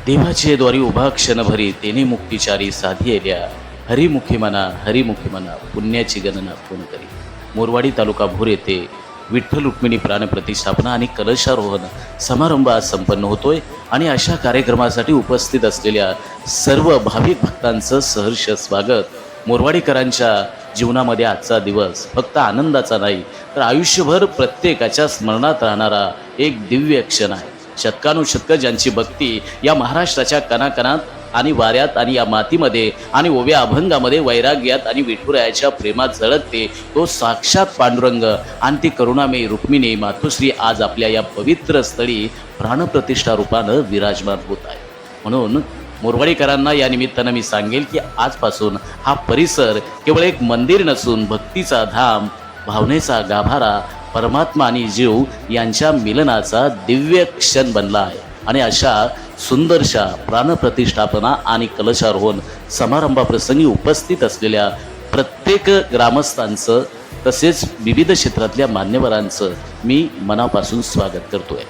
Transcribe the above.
देवाचे द्वारी उभा क्षणभरी तेने मुक्तिचारी साधी येल्या. हरिमुखी मना पुण्याची गणना कोण करी. मोरवाडी तालुका भोर येथे विठ्ठल रुक्मिणी प्राणप्रतिष्ठापना आणि कलशारोहण समारंभ आज संपन्न होतोय आणि अशा कार्यक्रमासाठी उपस्थित असलेल्या सर्व भाविक भक्तांचं सहर्ष स्वागत. मोरवाडीकरांच्या जीवनामध्ये आजचा दिवस फक्त आनंदाचा नाही तर आयुष्यभर प्रत्येकाच्या स्मरणात राहणारा एक दिव्य क्षण आहे. शतकानुशतकं ज्यांची भक्ती या महाराष्ट्राच्या कणाकणात आणि वाऱ्यात आणि या मातीमध्ये आणि ओव्या अभंगामध्ये वैराग्यात आणि विठुरायाच्या प्रेमात झळकते तो साक्षात पांडुरंग आणि ती करुणामयी रुक्मिणी मातोश्री आज आपल्या या पवित्र स्थळी प्राणप्रतिष्ठा रूपानं विराजमान होत आहे. म्हणून मोरवाडीकरांना या निमित्तानं मी सांगेल की आजपासून हा परिसर केवळ एक मंदिर नसून भक्तीचा धाम, भावनेचा गाभारा, परमात्मा आणि जीव यांच्या मिलनाचा दिव्य क्षण बनला आहे. आणि अशा सुंदरशा प्राणप्रतिष्ठापना आणि कलशारोहण समारंभाप्रसंगी उपस्थित असलेल्या प्रत्येक ग्रामस्थांचं तसेच विविध क्षेत्रातल्या मान्यवरांचं मी मनापासून स्वागत करतोय.